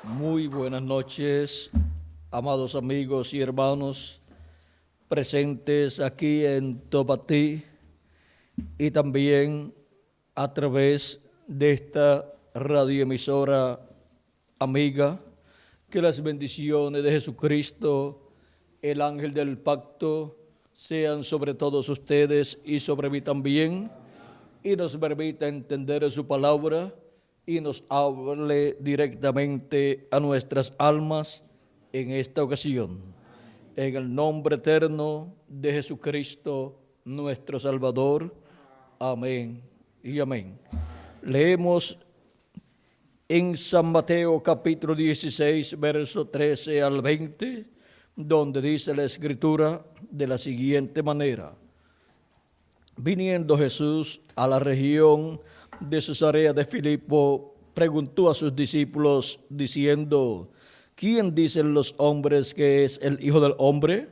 Muy buenas noches, amados amigos y hermanos presentes aquí en Topatí y también a través de esta radioemisora amiga. Que las bendiciones de Jesucristo, el ángel del pacto, sean sobre todos ustedes y sobre mí también, y nos permita entender su palabra y nos hable directamente a nuestras almas en esta ocasión. En el nombre eterno de Jesucristo, nuestro Salvador. Amén y amén. Leemos en San Mateo capítulo 16, verso 13 al 20, donde dice la Escritura de la siguiente manera: Viniendo Jesús a la región de Cesarea de Filipo, preguntó a sus discípulos diciendo: ¿Quién dicen los hombres que es el Hijo del Hombre?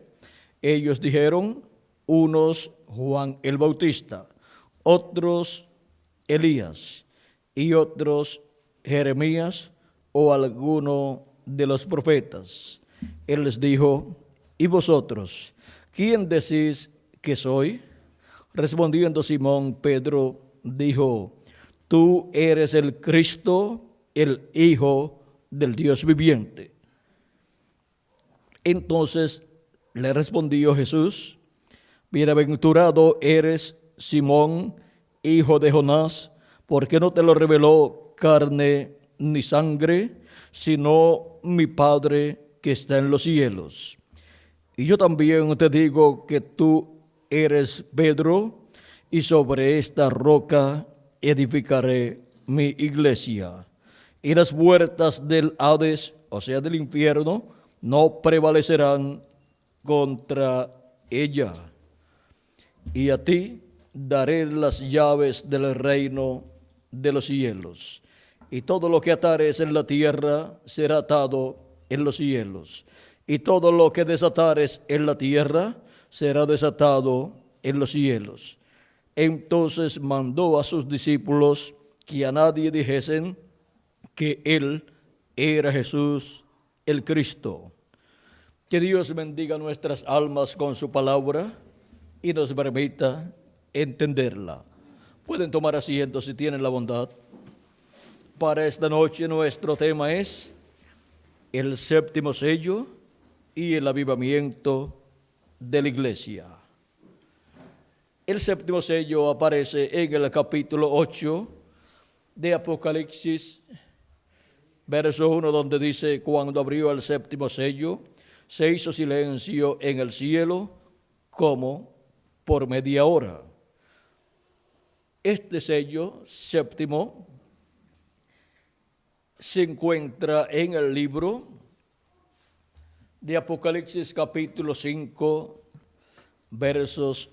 Ellos dijeron: unos Juan el Bautista, otros Elías, y otros Jeremías o alguno de los profetas. Él les dijo: ¿y vosotros, quién decís que soy? Respondiendo Simón Pedro, dijo: tú eres el Cristo, el Hijo del Dios viviente. Entonces le respondió Jesús: bienaventurado eres, Simón, hijo de Jonás, porque no te lo reveló carne ni sangre, sino mi Padre que está en los cielos. Y yo también te digo que tú eres Pedro, y sobre esta roca edificaré mi iglesia. Y las puertas del Hades, o sea del infierno, no prevalecerán contra ella. Y a ti daré las llaves del reino de los cielos. Y todo lo que atares en la tierra será atado en los cielos. Y todo lo que desatares en la tierra será desatado en los cielos. Entonces mandó a sus discípulos que a nadie dijesen que él era Jesús el Cristo. Que Dios bendiga nuestras almas con su palabra y nos permita entenderla. Pueden tomar asiento si tienen la bondad. Para esta noche nuestro tema es el séptimo sello y el avivamiento de la iglesia. El séptimo sello aparece en el capítulo 8 de Apocalipsis, verso 1, donde dice: cuando abrió el séptimo sello, se hizo silencio en el cielo como por media hora. Este sello séptimo se encuentra en el libro de Apocalipsis capítulo 5, versos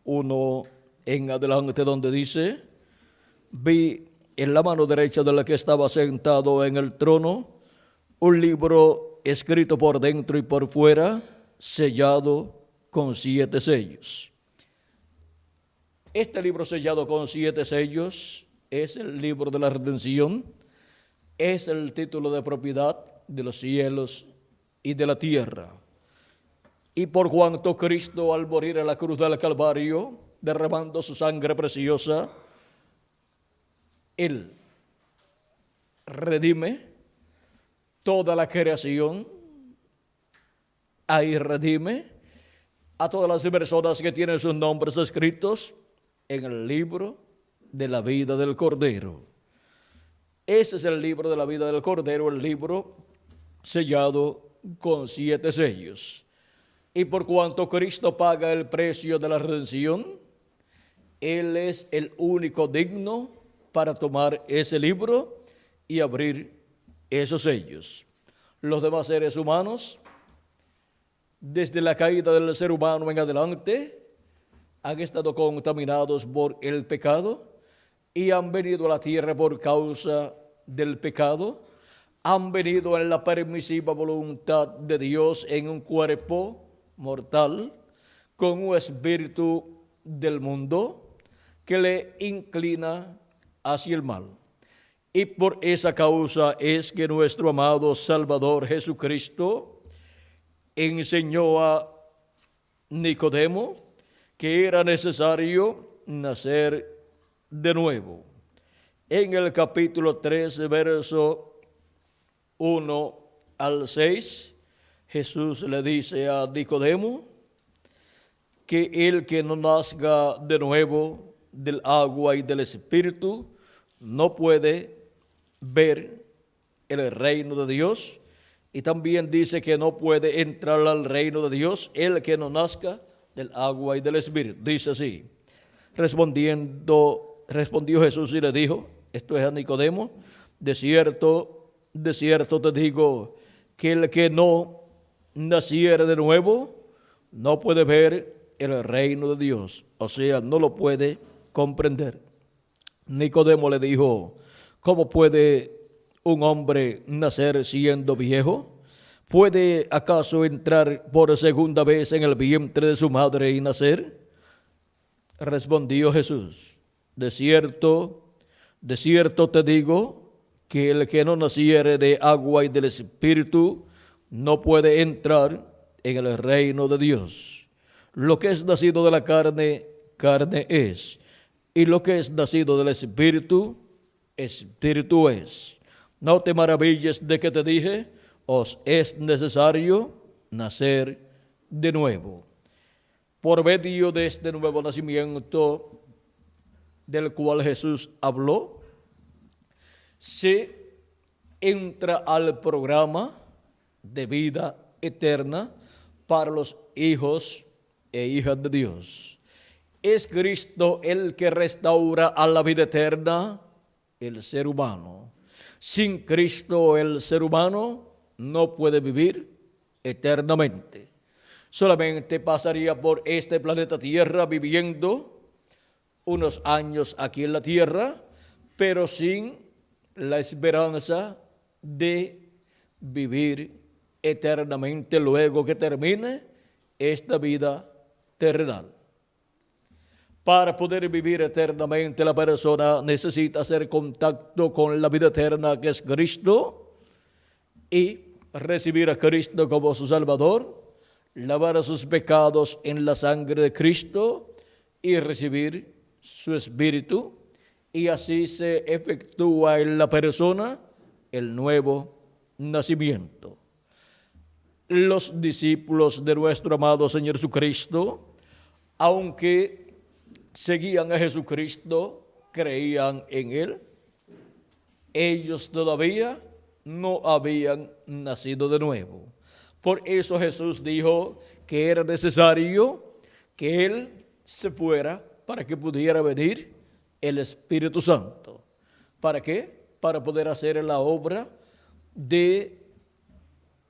1 en adelante, donde dice: vi en la mano derecha de la que estaba sentado en el trono un libro escrito por dentro y por fuera, sellado con 7 sellos. Este libro sellado con 7 sellos es el libro de la redención, es el título de propiedad de los cielos y de la tierra. Y por cuanto Cristo, al morir en la cruz del Calvario, derramando su sangre preciosa, Él redime toda la creación, ahí redime a todas las personas que tienen sus nombres escritos en el libro de la vida del Cordero. Ese es el libro de la vida del Cordero, el libro sellado con 7 sellos. Y por cuanto Cristo paga el precio de la redención, Él es el único digno para tomar ese libro y abrir esos sellos. Los demás seres humanos, desde la caída del ser humano en adelante, han estado contaminados por el pecado y han venido a la tierra por causa del pecado. Han venido en la permisiva voluntad de Dios en un cuerpo mortal, con un espíritu del mundo que le inclina hacia el mal. Y por esa causa es que nuestro amado Salvador Jesucristo enseñó a Nicodemo que era necesario nacer de nuevo. En el capítulo 3, verso 1 al 6, Jesús le dice a Nicodemo que el que no nazca de nuevo del agua y del Espíritu no puede ver el reino de Dios, y también dice que no puede entrar al reino de Dios el que no nazca del agua y del Espíritu. Dice así: respondió Jesús y le dijo, esto es a Nicodemo, de cierto te digo que el que no naciere de nuevo no puede ver el reino de Dios, o sea, no lo puede comprender. Nicodemo le dijo, ¿cómo puede un hombre nacer siendo viejo? ¿Puede acaso entrar por segunda vez en el vientre de su madre y nacer? Respondió Jesús, de cierto te digo que el que no naciere de agua y del Espíritu no puede entrar en el reino de Dios. Lo que es nacido de la carne, carne es, y lo que es nacido del Espíritu, Espíritu es. No te maravilles de que te dije, os es necesario nacer de nuevo. Por medio de este nuevo nacimiento del cual Jesús habló, se entra al programa de vida eterna para los hijos e hijas de Dios. ¿Es Cristo el que restaura a la vida eterna el ser humano? Sin Cristo el ser humano no puede vivir eternamente. Solamente pasaría por este planeta Tierra viviendo unos años aquí en la Tierra, pero sin la esperanza de vivir eternamente luego que termine esta vida terrenal. Para poder vivir eternamente, la persona necesita hacer contacto con la vida eterna que es Cristo y recibir a Cristo como su Salvador, lavar sus pecados en la sangre de Cristo y recibir su Espíritu, y así se efectúa en la persona el nuevo nacimiento. Los discípulos de nuestro amado Señor Jesucristo, aunque seguían a Jesucristo, creían en Él, ellos todavía no habían nacido de nuevo. Por eso Jesús dijo que era necesario que Él se fuera para que pudiera venir el Espíritu Santo. ¿Para qué? Para poder hacer la obra de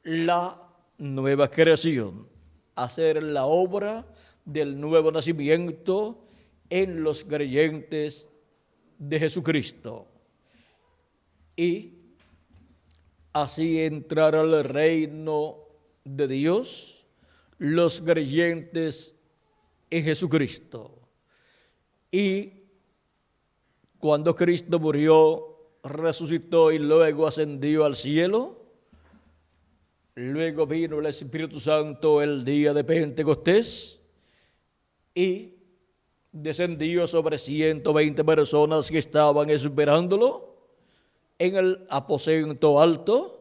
la nueva creación, hacer la obra del nuevo nacimiento en los creyentes de Jesucristo, y así entrar al reino de Dios los creyentes en Jesucristo. Y cuando Cristo murió, resucitó y luego ascendió al cielo, luego vino el Espíritu Santo el día de Pentecostés y descendió sobre 120 personas que estaban esperándolo en el aposento alto,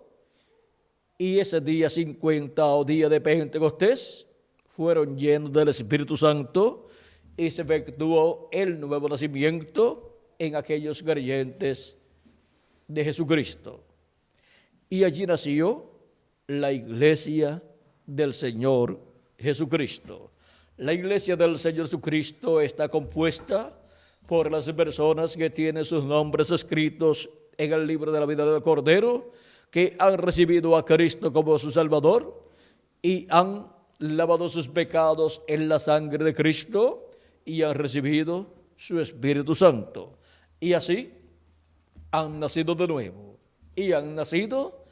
y ese día 50 o día de Pentecostés fueron llenos del Espíritu Santo y se efectuó el nuevo nacimiento en aquellos creyentes de Jesucristo. Y allí nació la iglesia del Señor Jesucristo. La iglesia del Señor Jesucristo está compuesta por las personas que tienen sus nombres escritos en el libro de la vida del Cordero, que han recibido a Cristo como su Salvador y han lavado sus pecados en la sangre de Cristo y han recibido su Espíritu Santo. Y así han nacido de nuevo y han nacido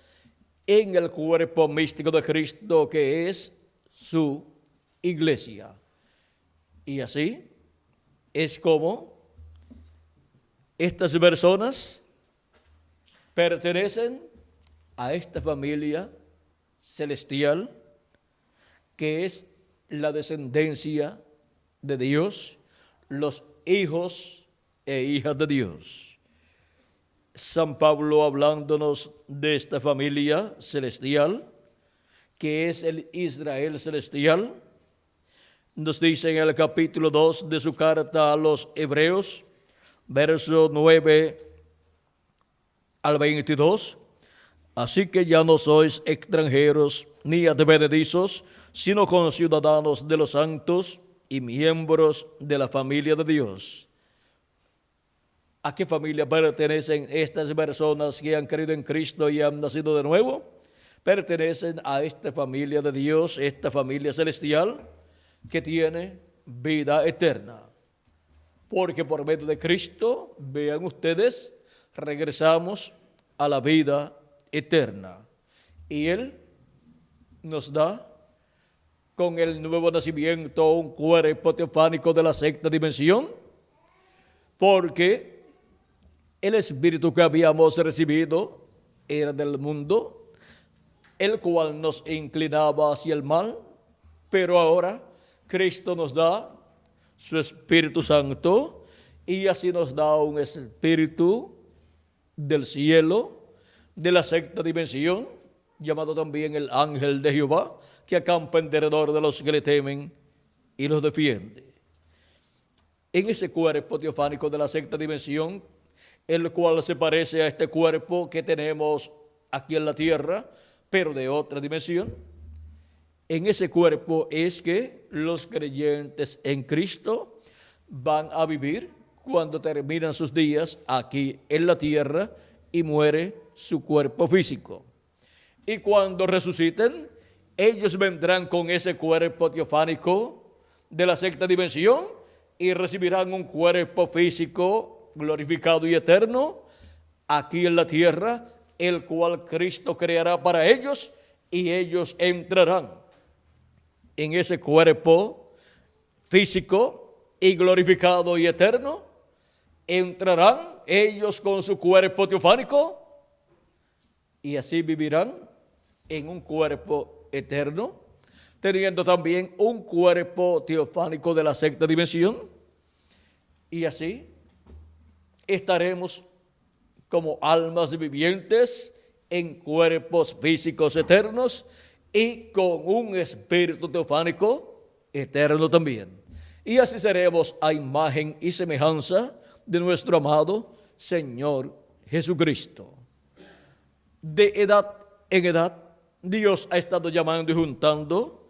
en el cuerpo místico de Cristo, que es su iglesia. Y así es como estas personas pertenecen a esta familia celestial que es la descendencia de Dios, los hijos e hijas de Dios. San Pablo, hablándonos de esta familia celestial, que es el Israel celestial, nos dice en el capítulo 2 de su carta a los Hebreos, verso 9 al 22, así que ya no sois extranjeros ni advenedizos, sino conciudadanos de los santos y miembros de la familia de Dios. ¿A qué familia pertenecen estas personas que han creído en Cristo y han nacido de nuevo? Pertenecen a esta familia de Dios, esta familia celestial que tiene vida eterna. Porque por medio de Cristo, vean ustedes, regresamos a la vida eterna. Y Él nos da con el nuevo nacimiento un cuerpo teofánico de la sexta dimensión, porque el espíritu que habíamos recibido era del mundo, el cual nos inclinaba hacia el mal, pero ahora Cristo nos da su Espíritu Santo y así nos da un espíritu del cielo, de la sexta dimensión, llamado también el ángel de Jehová, que acampa en derredor de los que le temen y los defiende. En ese cuerpo teofánico de la sexta dimensión, el cual se parece a este cuerpo que tenemos aquí en la tierra, pero de otra dimensión, en ese cuerpo es que los creyentes en Cristo van a vivir cuando terminan sus días aquí en la tierra y muere su cuerpo físico. Y cuando resuciten, ellos vendrán con ese cuerpo teofánico de la sexta dimensión y recibirán un cuerpo físico glorificado y eterno aquí en la tierra, el cual Cristo creará para ellos, y ellos entrarán en ese cuerpo físico y glorificado y eterno. Entrarán ellos con su cuerpo teofánico y así vivirán en un cuerpo eterno, teniendo también un cuerpo teofánico de la sexta dimensión, y así estaremos como almas vivientes en cuerpos físicos eternos y con un espíritu teofánico eterno también. Y así seremos a imagen y semejanza de nuestro amado Señor Jesucristo. De edad en edad, Dios ha estado llamando y juntando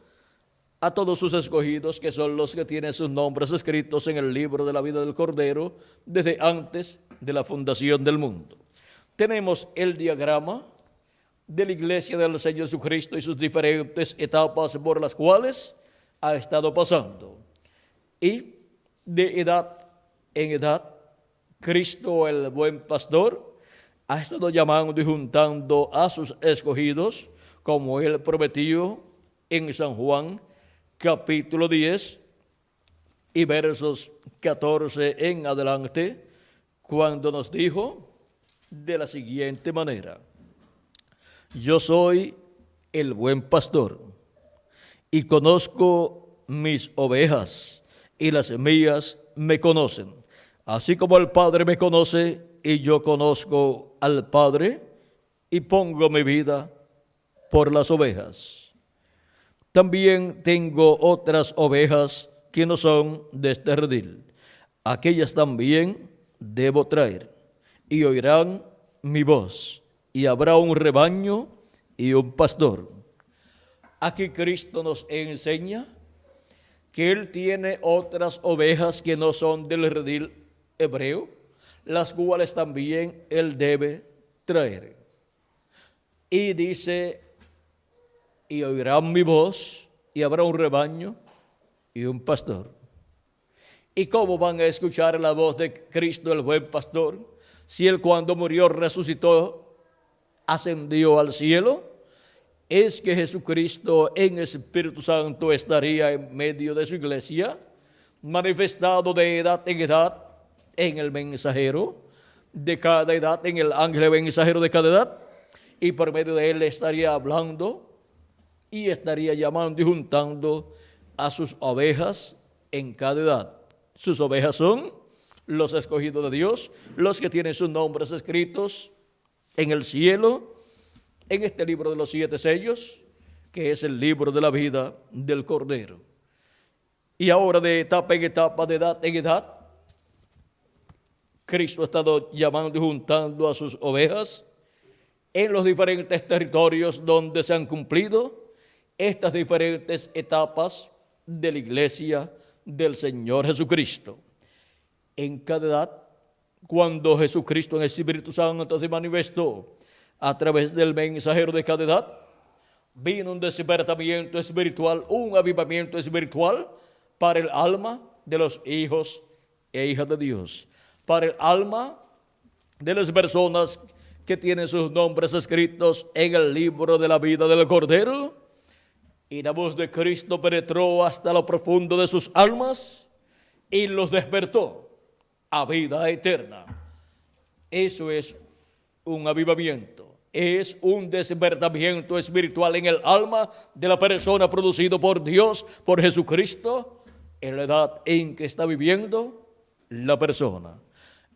a todos sus escogidos, que son los que tienen sus nombres escritos en el libro de la vida del Cordero desde antes de la fundación del mundo. Tenemos el diagrama de la iglesia del Señor Jesucristo y sus diferentes etapas por las cuales ha estado pasando. Y de edad en edad, Cristo, el buen pastor, ha estado llamando y juntando a sus escogidos, como Él prometió en San Juan, capítulo 10 y versos 14 en adelante, cuando nos dijo de la siguiente manera: yo soy el buen pastor y conozco mis ovejas y las mías me conocen, así como el Padre me conoce y yo conozco al Padre y pongo mi vida por las ovejas. También tengo otras ovejas que no son de este redil. Aquellas también debo traer, y oirán mi voz, y habrá un rebaño y un pastor. Aquí Cristo nos enseña que Él tiene otras ovejas que no son del redil hebreo, las cuales también Él debe traer. Y dice: y oirán mi voz, y habrá un rebaño y un pastor. ¿Y cómo van a escuchar la voz de Cristo, el buen pastor, si Él cuando murió resucitó, ascendió al cielo? Es que Jesucristo en Espíritu Santo estaría en medio de su iglesia, manifestado de edad en edad en el mensajero, de cada edad en el ángel mensajero de cada edad, y por medio de él estaría hablando y estaría llamando y juntando a sus ovejas en cada edad. Sus ovejas son los escogidos de Dios, los que tienen sus nombres escritos en el cielo, en este libro de los 7 sellos, que es el libro de la vida del Cordero. Y ahora, de etapa en etapa, de edad en edad, Cristo ha estado llamando y juntando a sus ovejas en los diferentes territorios donde se han cumplido estas diferentes etapas de la iglesia del Señor Jesucristo. En cada edad, cuando Jesucristo en el Espíritu Santo se manifestó a través del mensajero de cada edad, vino un despertamiento espiritual, un avivamiento espiritual para el alma de los hijos e hijas de Dios, para el alma de las personas que tienen sus nombres escritos en el libro de la vida del Cordero. Y la voz de Cristo penetró hasta lo profundo de sus almas y los despertó a vida eterna. Eso es un avivamiento, es un despertamiento espiritual en el alma de la persona producido por Dios, por Jesucristo, en la edad en que está viviendo la persona.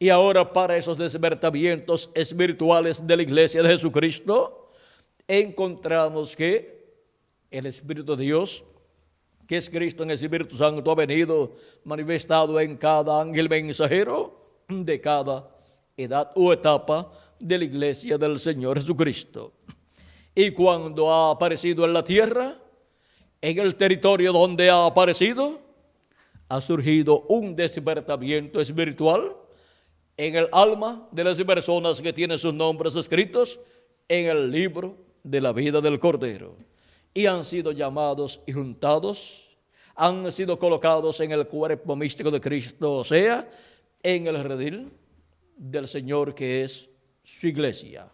Y ahora, para esos despertamientos espirituales de la iglesia de Jesucristo, encontramos que el Espíritu de Dios, que es Cristo en el Espíritu Santo, ha venido manifestado en cada ángel mensajero de cada edad o etapa de la iglesia del Señor Jesucristo. Y cuando ha aparecido en la tierra, en el territorio donde ha aparecido, ha surgido un despertamiento espiritual en el alma de las personas que tienen sus nombres escritos en el libro de la vida del Cordero. Y han sido llamados y juntados, han sido colocados en el cuerpo místico de Cristo, o sea, en el redil del Señor, que es su iglesia.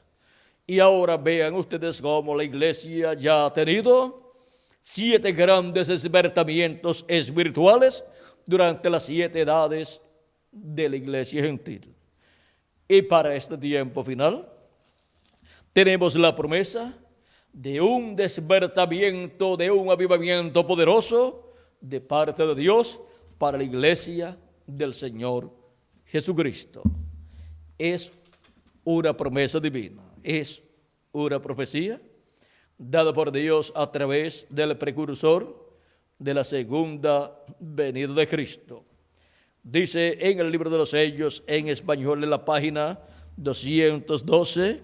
Y ahora vean ustedes cómo la iglesia ya ha tenido 7 grandes despertamientos espirituales durante las 7 edades de la iglesia gentil. Y para este tiempo final tenemos la promesa de un despertamiento, de un avivamiento poderoso de parte de Dios para la iglesia del Señor Jesucristo. Es una promesa divina, es una profecía dada por Dios a través del precursor de la segunda venida de Cristo. Dice en el libro de los sellos, en español, en la página 212,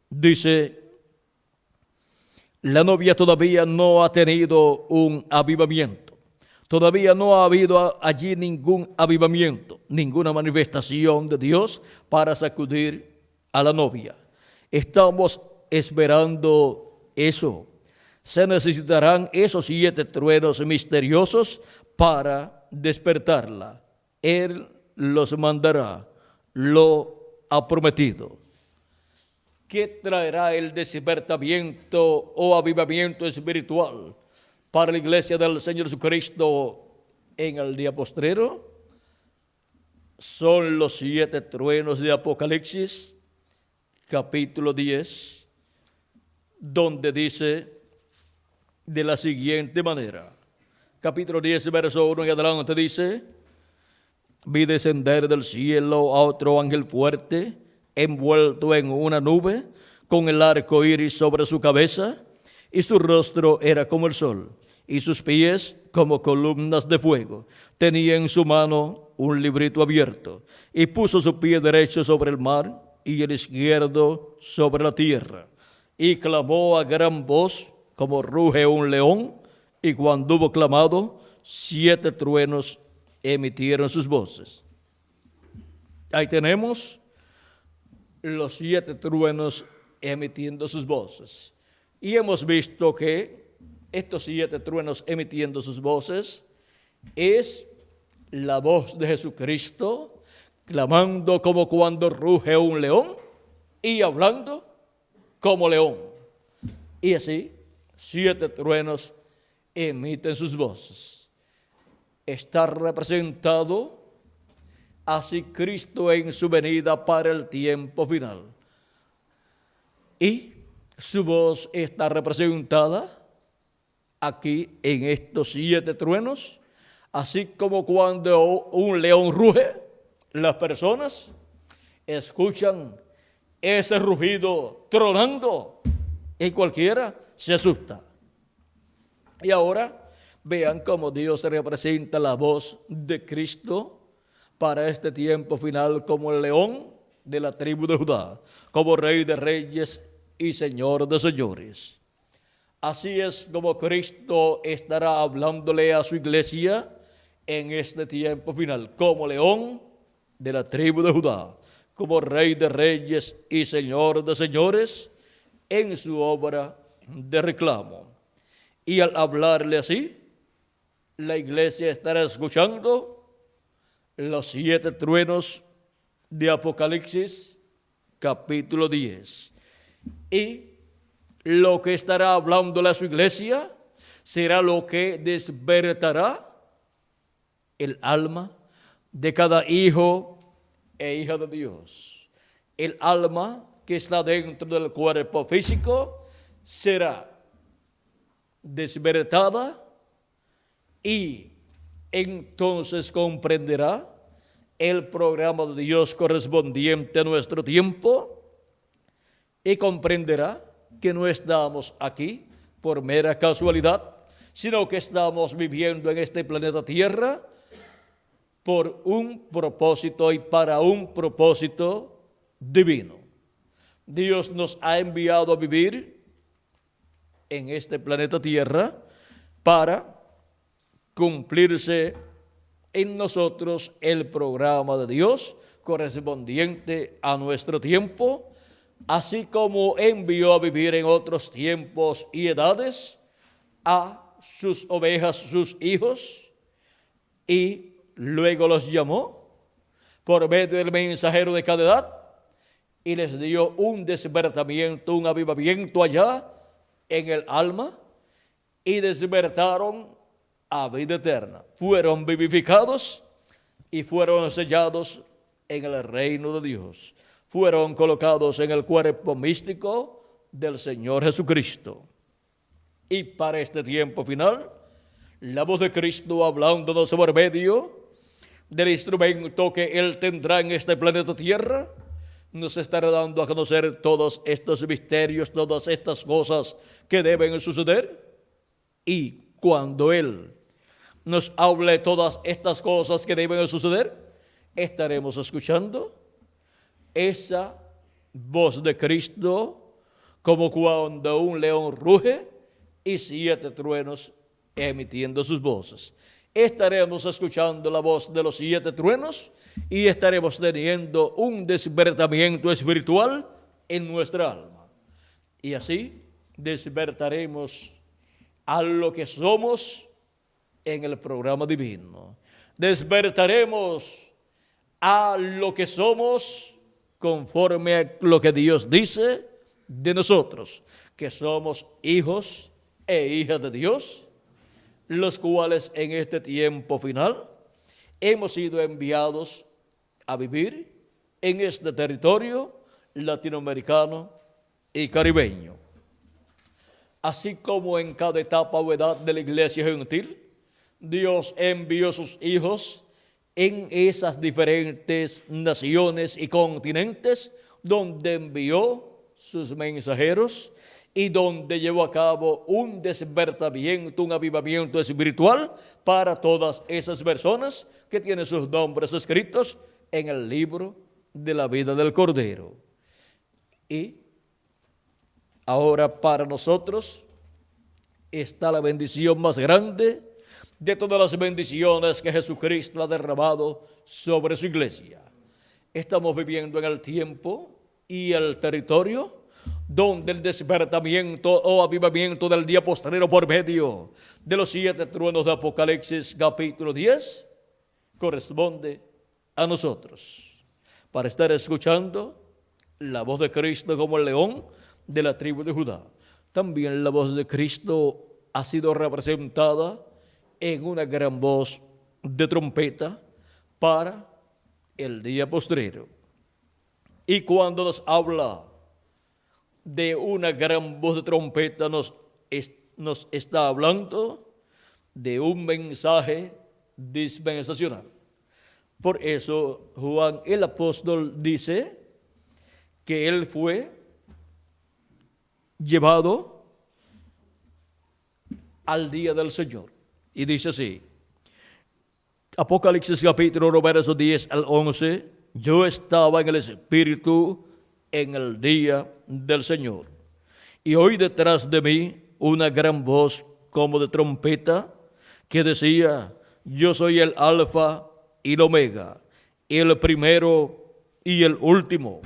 dice: la novia todavía no ha tenido un avivamiento. Todavía no ha habido allí ningún avivamiento, ninguna manifestación de Dios para sacudir a la novia. Estamos esperando eso. Se necesitarán esos 7 truenos misteriosos para despertarla. Él los mandará, lo ha prometido. ¿Qué traerá el despertamiento o avivamiento espiritual para la iglesia del Señor Jesucristo en el día postrero? Son los 7 truenos de Apocalipsis, capítulo 10, donde dice de la siguiente manera. Capítulo 10, verso 1 en adelante dice: vi descender del cielo a otro ángel fuerte, envuelto en una nube, con el arco iris sobre su cabeza, y su rostro era como el sol, y sus pies como columnas de fuego. Tenía en su mano un librito abierto, y puso su pie derecho sobre el mar, y el izquierdo sobre la tierra. Y clamó a gran voz, como ruge un león, y cuando hubo clamado, 7 truenos emitieron sus voces. Ahí tenemos los 7 truenos emitiendo sus voces. Y hemos visto que estos 7 truenos emitiendo sus voces es la voz de Jesucristo, clamando como cuando ruge un león y hablando como león. Y así, 7 truenos emiten sus voces. Está representado así Cristo en su venida para el tiempo final. Y su voz está representada aquí en estos 7 truenos, así como cuando un león ruge, las personas escuchan ese rugido tronando y cualquiera se asusta. Y ahora vean cómo Dios representa la voz de Cristo para este tiempo final como el león de la tribu de Judá, como Rey de Reyes y Señor de Señores. Así es como Cristo estará hablándole a su iglesia en este tiempo final, como león de la tribu de Judá, como Rey de Reyes y Señor de Señores en su obra de reclamo. Y al hablarle así, la iglesia estará escuchando los 7 truenos de Apocalipsis capítulo 10. Y lo que estará hablándole a su iglesia será lo que despertará el alma de cada hijo e hija de Dios. El alma que está dentro del cuerpo físico será despertada y entonces comprenderá el programa de Dios correspondiente a nuestro tiempo y comprenderá que no estamos aquí por mera casualidad, sino que estamos viviendo en este planeta Tierra por un propósito y para un propósito divino. Dios nos ha enviado a vivir en este planeta Tierra para cumplirse en nosotros el programa de Dios correspondiente a nuestro tiempo, así como envió a vivir en otros tiempos y edades a sus ovejas, sus hijos, y luego los llamó por medio del mensajero de cada edad y les dio un despertamiento, un avivamiento allá en el alma, y despertaron a vida eterna. Fueron vivificados y fueron sellados en el reino de Dios. Fueron colocados en el cuerpo místico del Señor Jesucristo. Y para este tiempo final, la voz de Cristo hablándonos por medio del instrumento que Él tendrá en este planeta Tierra, nos estará dando a conocer todos estos misterios, todas estas cosas que deben suceder. Y cuando Él nos hable todas estas cosas que deben suceder, estaremos escuchando esa voz de Cristo como cuando un león ruge y 7 truenos emitiendo sus voces. Estaremos escuchando la voz de los 7 truenos y estaremos teniendo un despertamiento espiritual en nuestra alma. Y así despertaremos a lo que somos en el programa divino. Despertaremos a lo que somos conforme a lo que Dios dice de nosotros, que somos hijos e hijas de Dios, los cuales en este tiempo final hemos sido enviados a vivir en este territorio latinoamericano y caribeño. Así como en cada etapa o edad de la iglesia gentil, Dios envió sus hijos en esas diferentes naciones y continentes donde envió sus mensajeros y donde llevó a cabo un despertamiento, un avivamiento espiritual para todas esas personas que tienen sus nombres escritos en el libro de la vida del Cordero. Y ahora para nosotros está la bendición más grande de todas las bendiciones que Jesucristo ha derramado sobre su iglesia. Estamos viviendo en el tiempo y el territorio donde el despertamiento o avivamiento del día postrero por medio de los 7 truenos de Apocalipsis capítulo 10 corresponde a nosotros, para estar escuchando la voz de Cristo como el león de la tribu de Judá. También la voz de Cristo ha sido representada en una gran voz de trompeta para el día postrero. Y cuando nos habla de una gran voz de trompeta, nos está hablando de un mensaje dispensacional. Por eso Juan el apóstol dice que él fue llevado al día del Señor. Y dice así, Apocalipsis capítulo 1, versos 10 al 11, yo estaba en el Espíritu en el día del Señor. Y oí detrás de mí una gran voz como de trompeta que decía, yo soy el Alfa y el Omega, el primero y el último.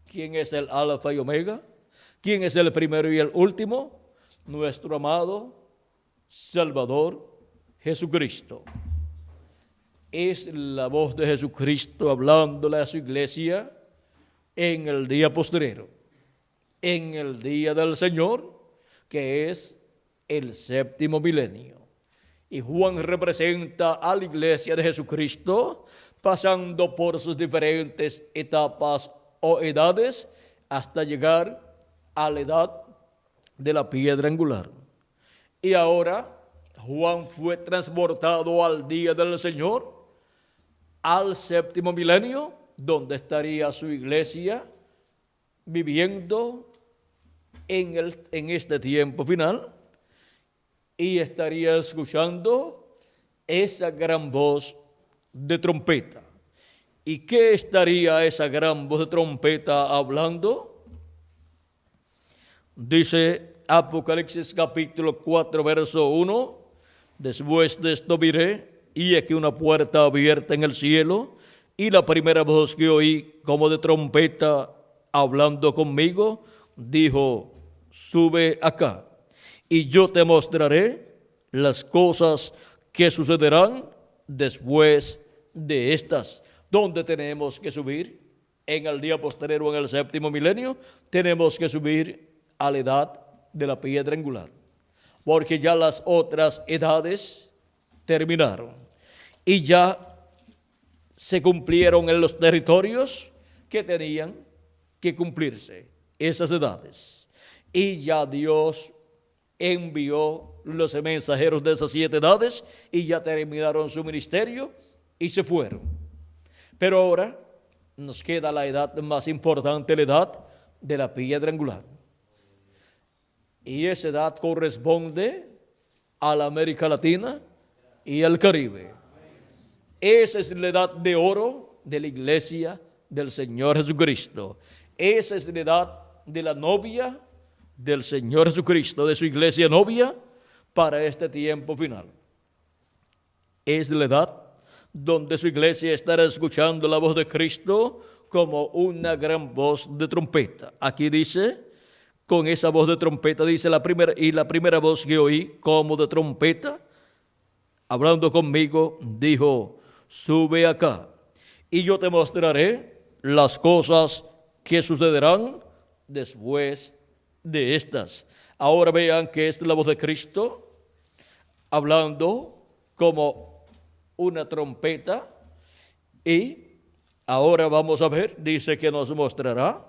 ¿Quién es el Alfa y Omega? ¿Quién es el primero y el último? Nuestro amado Salvador Jesucristo. Es la voz de Jesucristo hablándole a su iglesia en el día postrero, en el día del Señor, que es el séptimo milenio. Y Juan representa a la iglesia de Jesucristo pasando por sus diferentes etapas o edades hasta llegar a la edad de la piedra angular. Y ahora Juan fue transportado al día del Señor, al séptimo milenio, donde estaría su iglesia viviendo en este tiempo final y estaría escuchando esa gran voz de trompeta. ¿Y qué estaría esa gran voz de trompeta hablando? Dice Apocalipsis capítulo 4, verso 1, después de esto miré, y aquí una puerta abierta en el cielo, y la primera voz que oí como de trompeta hablando conmigo, dijo, sube acá, y yo te mostraré las cosas que sucederán después de estas. ¿Dónde tenemos que subir? En el día postrero, en el séptimo milenio, tenemos que subir a la edad de la piedra angular, porque ya las otras edades terminaron y ya se cumplieron en los territorios que tenían que cumplirse esas edades, y ya Dios envió los mensajeros de esas 7 edades y ya terminaron su ministerio y se fueron. Pero ahora nos queda la edad más importante, la edad de la piedra angular. Y esa edad corresponde a la América Latina y al Caribe. Esa es la edad de oro de la iglesia del Señor Jesucristo. Esa es la edad de la novia del Señor Jesucristo, de su iglesia novia para este tiempo final. Es la edad donde su iglesia estará escuchando la voz de Cristo como una gran voz de trompeta. Aquí dice, con esa voz de trompeta, dice la primera voz que oí como de trompeta, hablando conmigo, dijo, sube acá, y yo te mostraré las cosas que sucederán después de estas. Ahora vean que es la voz de Cristo, hablando como una trompeta, y ahora vamos a ver, dice que nos mostrará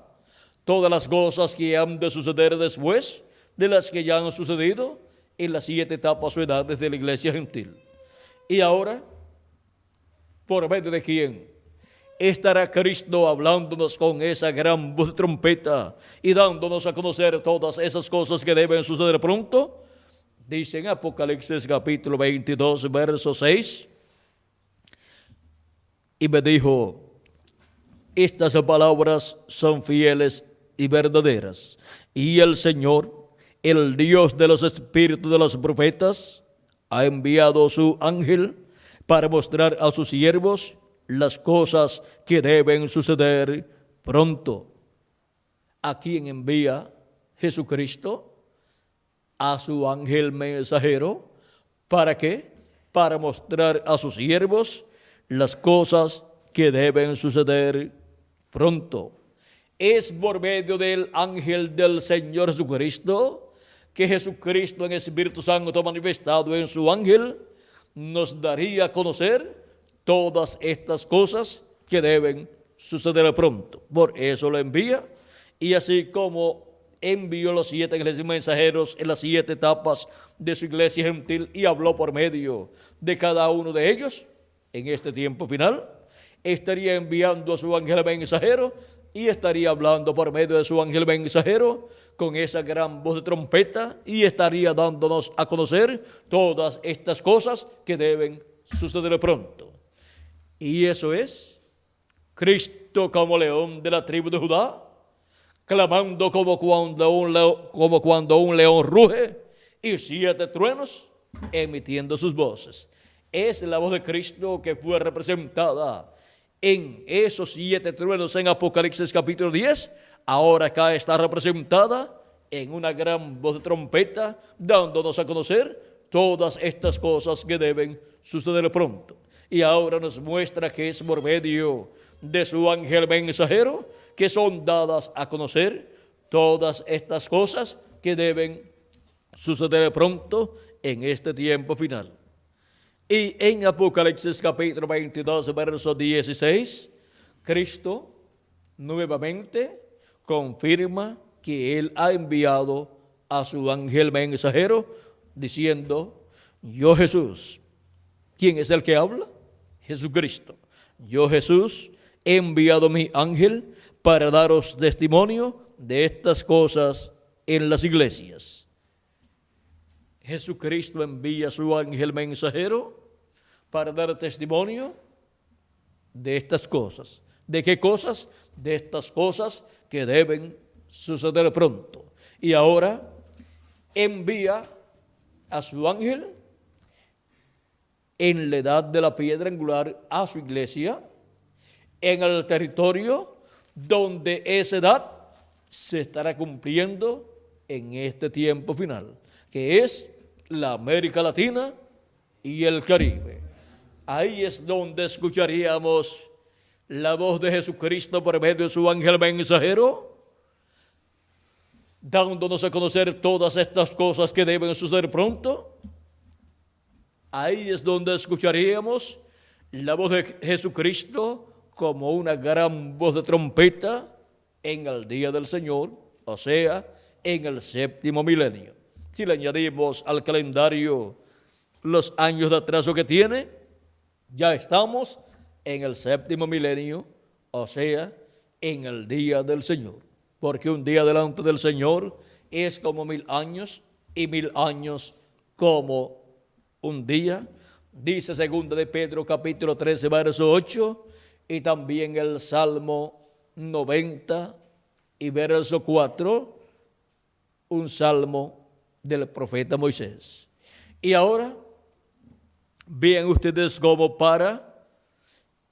todas las cosas que han de suceder después de las que ya han sucedido en las 7 etapas o edades de la iglesia gentil. Y ahora, ¿por medio de quién estará Cristo hablándonos con esa gran voz de trompeta y dándonos a conocer todas esas cosas que deben suceder pronto? Dice en Apocalipsis capítulo 22, verso 6, y me dijo, estas palabras son fieles y verdaderas, y el Señor, el Dios de los espíritus de los profetas, ha enviado su ángel para mostrar a sus siervos las cosas que deben suceder pronto. ¿A quién envía Jesucristo? A su ángel mensajero. ¿Para qué? Para mostrar a sus siervos las cosas que deben suceder pronto. Es por medio del ángel del Señor Jesucristo que Jesucristo en Espíritu Santo manifestado en su ángel nos daría a conocer todas estas cosas que deben suceder pronto. Por eso lo envía, y así como envió los 7 ángeles mensajeros en las 7 etapas de su iglesia gentil y habló por medio de cada uno de ellos, en este tiempo final estaría enviando a su ángel mensajero y estaría hablando por medio de su ángel mensajero con esa gran voz de trompeta y estaría dándonos a conocer todas estas cosas que deben suceder pronto. Y eso es Cristo como león de la tribu de Judá, clamando como cuando un león ruge, y 7 truenos emitiendo sus voces. Es la voz de Cristo que fue representada en esos 7 truenos en Apocalipsis capítulo 10. Ahora acá está representada en una gran voz de trompeta, dándonos a conocer todas estas cosas que deben suceder pronto. Y ahora nos muestra que es por medio de su ángel mensajero que son dadas a conocer todas estas cosas que deben suceder pronto en este tiempo final. Y en Apocalipsis capítulo 22, verso 16, Cristo nuevamente confirma que Él ha enviado a su ángel mensajero diciendo: yo Jesús. ¿Quién es el que habla? Jesucristo. Yo Jesús he enviado mi ángel para daros testimonio de estas cosas en las iglesias. Jesucristo envía a su ángel mensajero para dar testimonio de estas cosas. ¿De qué cosas? De estas cosas que deben suceder pronto. Y ahora envía a su ángel en la edad de la piedra angular a su iglesia, en el territorio donde esa edad se estará cumpliendo en este tiempo final, que es la América Latina y el Caribe. Ahí es donde escucharíamos la voz de Jesucristo por medio de su ángel mensajero, dándonos a conocer todas estas cosas que deben suceder pronto. Ahí es donde escucharíamos la voz de Jesucristo como una gran voz de trompeta en el día del Señor, o sea, en el 7º milenio. Si le añadimos al calendario los años de atraso que tiene, ya estamos en el 7º milenio, o sea, en el día del Señor. Porque un día delante del Señor es como 1000 años y 1000 años como un día. Dice 2 de Pedro capítulo 13 verso 8 y también el Salmo 90 y verso 4, un salmo del profeta Moisés. Y ahora vean ustedes cómo para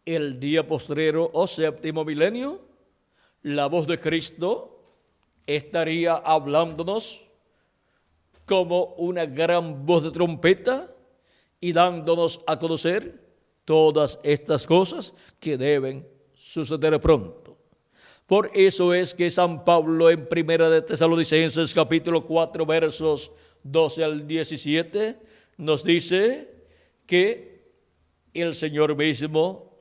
el día postrero o 7º milenio, la voz de Cristo estaría hablándonos como una gran voz de trompeta y dándonos a conocer todas estas cosas que deben suceder pronto. Por eso es que San Pablo en 1 de Tesalonicenses capítulo 4 versos 12 al 17 nos dice que el Señor mismo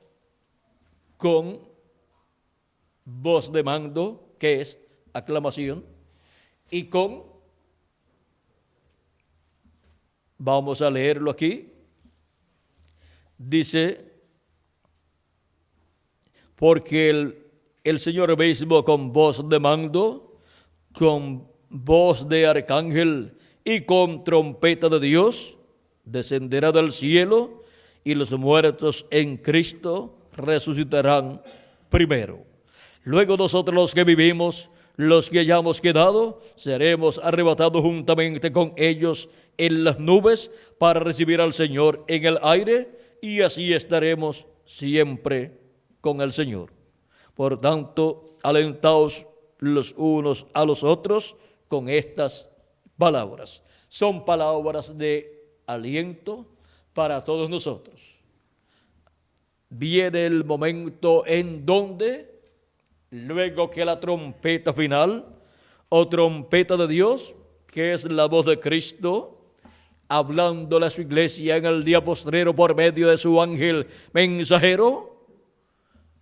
con voz de mando, que es aclamación, y con, vamos a leerlo aquí, dice, porque el Señor mismo con voz de mando, con voz de arcángel y con trompeta de Dios, descenderá del cielo y los muertos en Cristo resucitarán primero. Luego nosotros los que vivimos, los que hayamos quedado, seremos arrebatados juntamente con ellos en las nubes para recibir al Señor en el aire y así estaremos siempre con el Señor. Por tanto, alentaos los unos a los otros con estas palabras. Son palabras de aliento para todos nosotros. Viene el momento en donde, luego que la trompeta final o trompeta de Dios, que es la voz de Cristo, hablándole a su iglesia en el día postrero por medio de su ángel mensajero,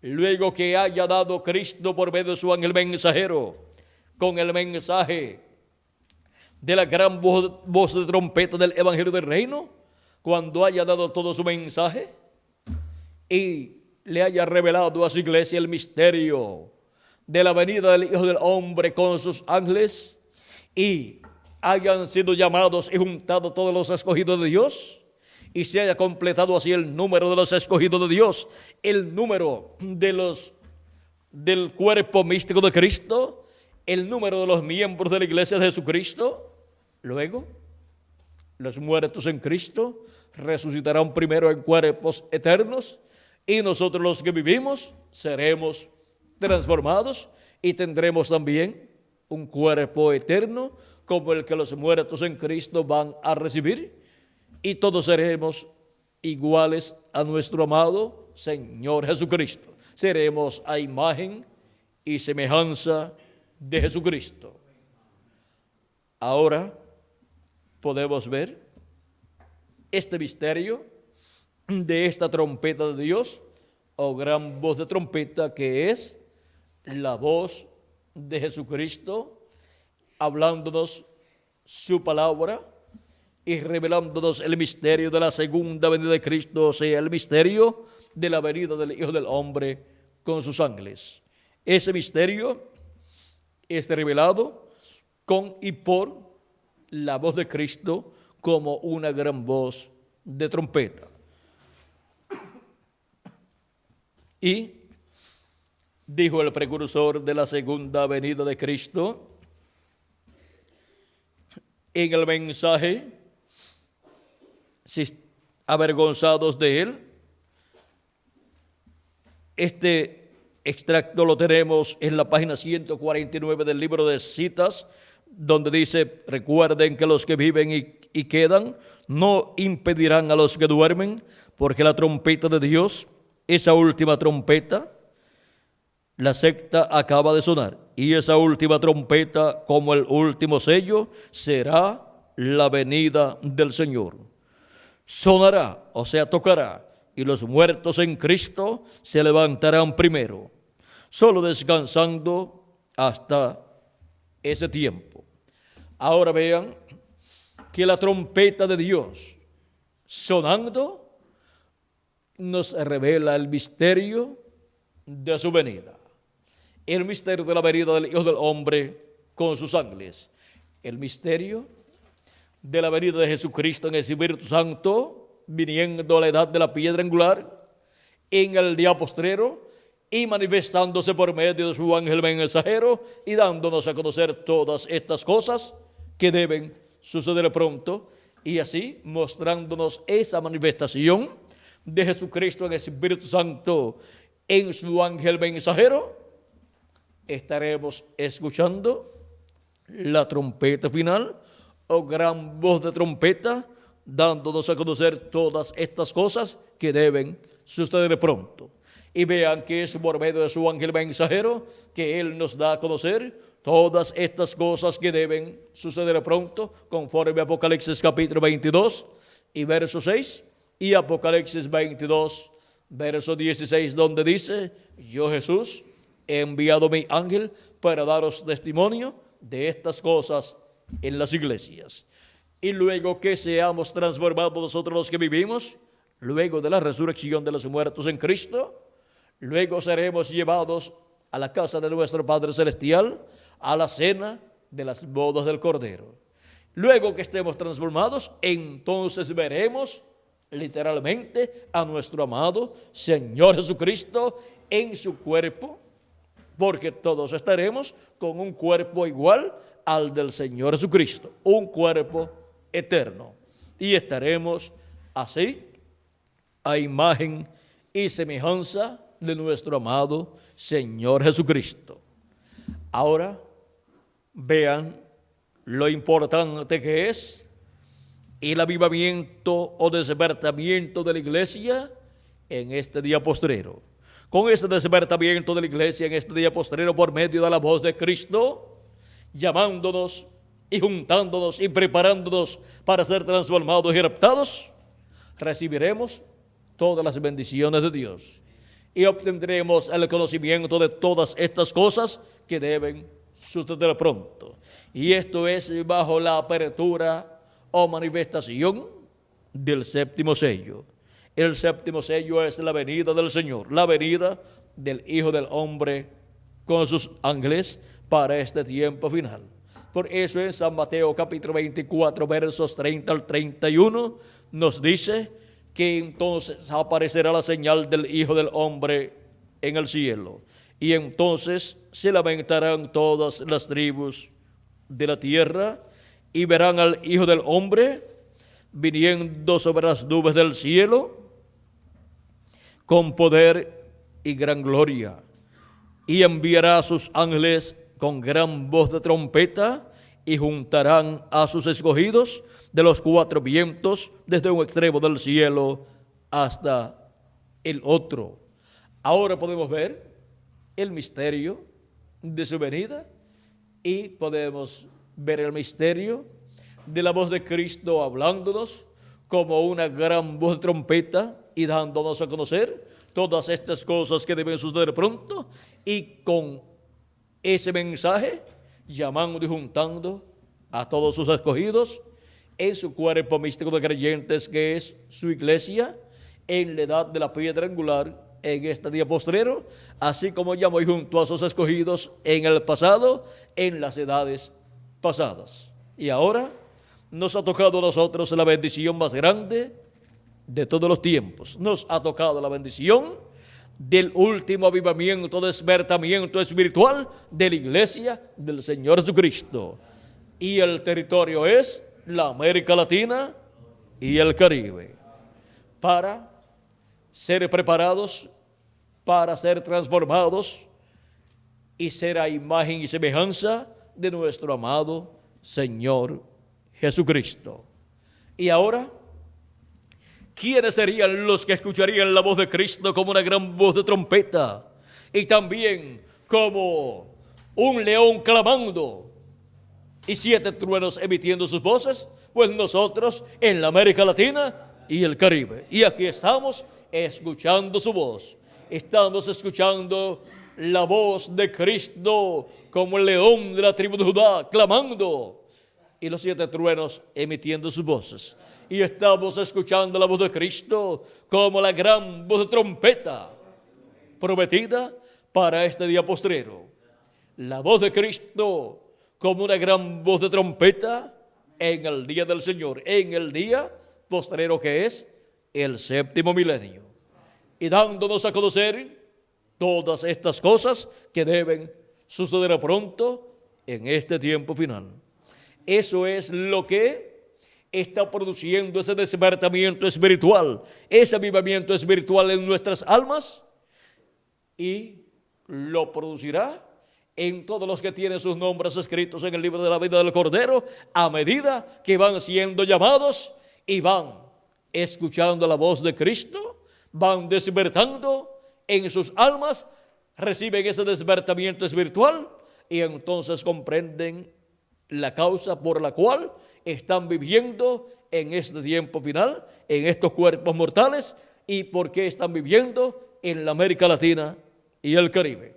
luego que haya dado Cristo por medio de su ángel mensajero, con el mensaje de la gran voz de trompeta del Evangelio del Reino, cuando haya dado todo su mensaje y le haya revelado a su iglesia el misterio de la venida del Hijo del Hombre con sus ángeles, y hayan sido llamados y juntados todos los escogidos de Dios, y se haya completado así el número de los escogidos de Dios, el número del cuerpo místico de Cristo, el número de los miembros de la iglesia de Jesucristo. Luego, los muertos en Cristo resucitarán primero en cuerpos eternos, y nosotros los que vivimos seremos transformados y tendremos también un cuerpo eterno como el que los muertos en Cristo van a recibir, y todos seremos iguales a nuestro amado Señor Jesucristo. Seremos a imagen y semejanza de Jesucristo. Ahora podemos ver este misterio de esta trompeta de Dios, o gran voz de trompeta, que es la voz de Jesucristo hablándonos su palabra y revelándonos el misterio de la segunda venida de Cristo, o sea, el misterio de la venida del Hijo del Hombre con sus ángeles. Ese misterio es revelado con y por la voz de Cristo como una gran voz de trompeta. Y dijo el precursor de la segunda venida de Cristo en el mensaje: si avergonzados de él. Este extracto lo tenemos en la página 149 del libro de Citas, donde dice: recuerden que los que viven y quedan no impedirán a los que duermen, porque la trompeta de Dios, esa última trompeta, la sexta, acaba de sonar, y esa última trompeta, como el último sello, será la venida del Señor. Sonará, o sea, tocará, y los muertos en Cristo se levantarán primero, solo descansando hasta ese tiempo. Ahora vean que la trompeta de Dios sonando nos revela el misterio de su venida, el misterio de la venida del Hijo del Hombre con sus ángeles, el misterio de la venida de Jesucristo en el Espíritu Santo, viniendo a la edad de la piedra angular, en el día postrero, y manifestándose por medio de su ángel mensajero, y dándonos a conocer todas estas cosas que deben suceder pronto, y así mostrándonos esa manifestación de Jesucristo en el Espíritu Santo en su ángel mensajero. Estaremos escuchando la trompeta final, o gran voz de trompeta, dándonos a conocer todas estas cosas que deben suceder pronto. Y vean que es por medio de su ángel mensajero que Él nos da a conocer todas estas cosas que deben suceder pronto, conforme a Apocalipsis capítulo 22 y verso 6, y Apocalipsis 22, verso 16, donde dice: yo, Jesús, he enviado mi ángel para daros testimonio de estas cosas en las iglesias. Y luego que seamos transformados nosotros los que vivimos, luego de la resurrección de los muertos en Cristo, luego seremos llevados a la casa de nuestro Padre Celestial, a la cena de las bodas del Cordero. Luego que estemos transformados, entonces veremos literalmente a nuestro amado Señor Jesucristo en su cuerpo, porque todos estaremos con un cuerpo igual al del Señor Jesucristo, un cuerpo eterno, y estaremos así a imagen y semejanza de nuestro amado Señor Jesucristo. Ahora vean lo importante que es el avivamiento o despertamiento de la iglesia en este día postrero. Con este despertamiento de la iglesia en este día postrero, por medio de la voz de Cristo, llamándonos y juntándonos y preparándonos para ser transformados y raptados, recibiremos todas las bendiciones de Dios. y obtendremos el conocimiento de todas estas cosas que deben suceder pronto. Y esto es bajo la apertura o manifestación del séptimo sello. El séptimo sello es la venida del Señor, la venida del Hijo del Hombre con sus ángeles para este tiempo final. Por eso en San Mateo capítulo 24 versos 30 al 31 nos dice que entonces aparecerá la señal del Hijo del Hombre en el cielo, y entonces se lamentarán todas las tribus de la tierra y verán al Hijo del Hombre viniendo sobre las nubes del cielo con poder y gran gloria, y enviará a sus ángeles con gran voz de trompeta, y juntarán a sus escogidos de los cuatro vientos, desde un extremo del cielo hasta el otro. Ahora podemos ver el misterio de su venida, y podemos ver el misterio de la voz de Cristo hablándonos como una gran voz de trompeta y dándonos a conocer todas estas cosas que deben suceder pronto, y con ese mensaje llamando y juntando a todos sus escogidos en su cuerpo místico de creyentes, que es su iglesia, en la edad de la piedra angular en este día postrero, así como llamó y juntó a sus escogidos en el pasado, en las edades pasadas. Y ahora nos ha tocado a nosotros la bendición más grande de todos los tiempos. Nos ha tocado la bendición del último avivamiento, despertamiento espiritual de la iglesia del Señor Jesucristo. Y el territorio es la América Latina y el Caribe, para ser preparados, para ser transformados y ser a imagen y semejanza de nuestro amado Señor Jesucristo. Y ahora, ¿quiénes serían los que escucharían la voz de Cristo como una gran voz de trompeta y también como un león clamando y 7 truenos emitiendo sus voces? Pues nosotros en la América Latina y el Caribe. Y aquí estamos escuchando su voz. Estamos escuchando la voz de Cristo como el león de la tribu de Judá clamando, y los 7 truenos emitiendo sus voces. Y estamos escuchando la voz de Cristo como la gran voz de trompeta prometida para este día postrero. La voz de Cristo como una gran voz de trompeta en el día del Señor, en el día postrero que es el séptimo milenio, y dándonos a conocer todas estas cosas que deben suceder pronto en este tiempo final. Eso es lo que está produciendo ese despertamiento espiritual, ese avivamiento espiritual en nuestras almas, y lo producirá en todos los que tienen sus nombres escritos en el libro de la vida del Cordero, a medida que van siendo llamados y van escuchando la voz de Cristo, van despertando en sus almas, reciben ese despertamiento espiritual, y entonces comprenden la causa por la cual están viviendo en este tiempo final, en estos cuerpos mortales, y por qué están viviendo en la América Latina y el Caribe.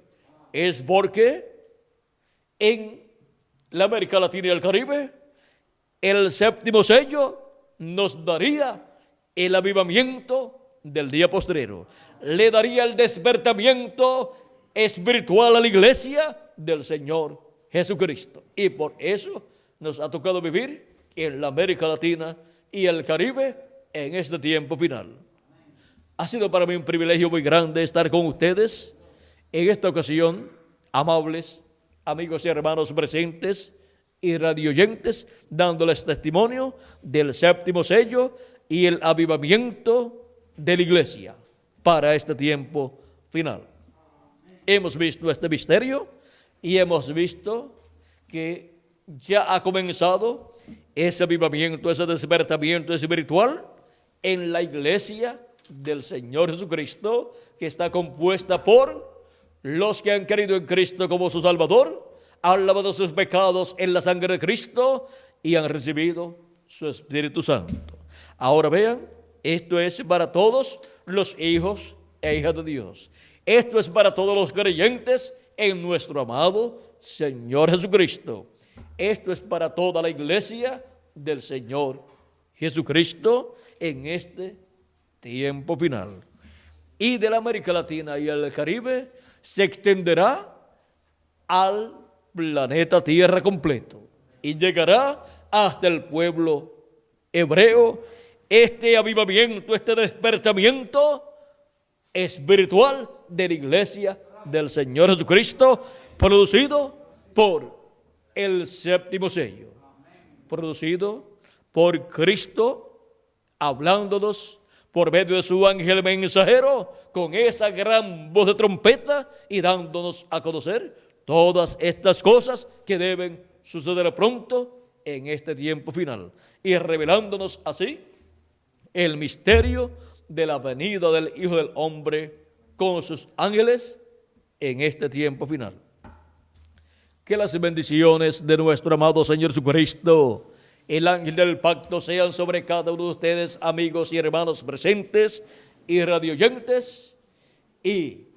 Es porque en la América Latina y el Caribe el séptimo sello nos daría el avivamiento del día postrero, le daría el despertamiento espiritual a la iglesia del Señor Jesucristo. Y por eso nos ha tocado vivir en la América Latina y el Caribe en este tiempo final. Ha sido para mí un privilegio muy grande estar con ustedes en esta ocasión, amables amigos y hermanos presentes y radioyentes, dándoles testimonio del séptimo sello y el avivamiento de la iglesia para este tiempo final. Hemos visto este misterio y hemos visto que ya ha comenzado ese avivamiento, ese despertamiento espiritual en la iglesia del Señor Jesucristo, que está compuesta por los que han creído en Cristo como su Salvador, han lavado sus pecados en la sangre de Cristo y han recibido su Espíritu Santo. Ahora vean, esto es para todos los hijos e hijas de Dios. Esto es para todos los creyentes en nuestro amado Señor Jesucristo. Esto es para toda la iglesia del Señor Jesucristo en este tiempo final. Y de la América Latina y el Caribe se extenderá al planeta Tierra completo y llegará hasta el pueblo hebreo. Este avivamiento, este despertamiento espiritual de la iglesia del Señor Jesucristo, producido por el séptimo sello, producido por Cristo, hablándonos por medio de su ángel mensajero, con esa gran voz de trompeta y dándonos a conocer todas estas cosas que deben suceder pronto en este tiempo final, y revelándonos así el misterio de la venida del Hijo del Hombre con sus ángeles en este tiempo final. Que las bendiciones de nuestro amado Señor Jesucristo, el ángel del pacto, sean sobre cada uno de ustedes, amigos y hermanos presentes y radioyentes, y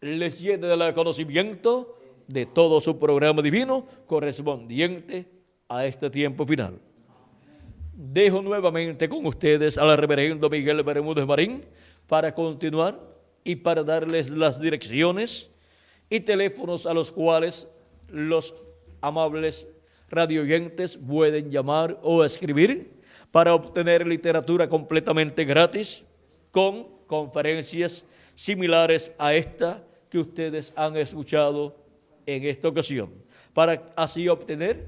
les llene del conocimiento de todo su programa divino correspondiente a este tiempo final. Dejo nuevamente con ustedes al reverendo Miguel Bermúdez Marín para continuar y para darles las direcciones y teléfonos a los cuales los amables radioyentes pueden llamar o escribir para obtener literatura completamente gratis con conferencias similares a esta que ustedes han escuchado en esta ocasión, para así obtener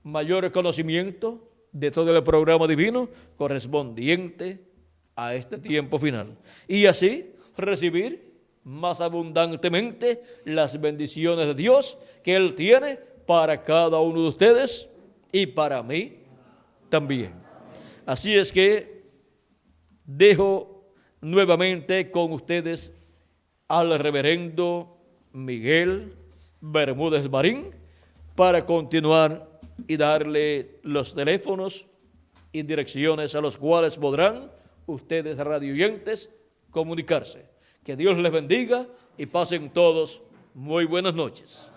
mayor conocimiento de todo el programa divino correspondiente a este tiempo final, y así recibir más abundantemente las bendiciones de Dios que Él tiene para cada uno de ustedes y para mí también. Así es que dejo nuevamente con ustedes al reverendo Miguel Bermúdez Marín para continuar y darle los teléfonos y direcciones a los cuales podrán ustedes radioyentes comunicarse. Que Dios les bendiga y pasen todos muy buenas noches.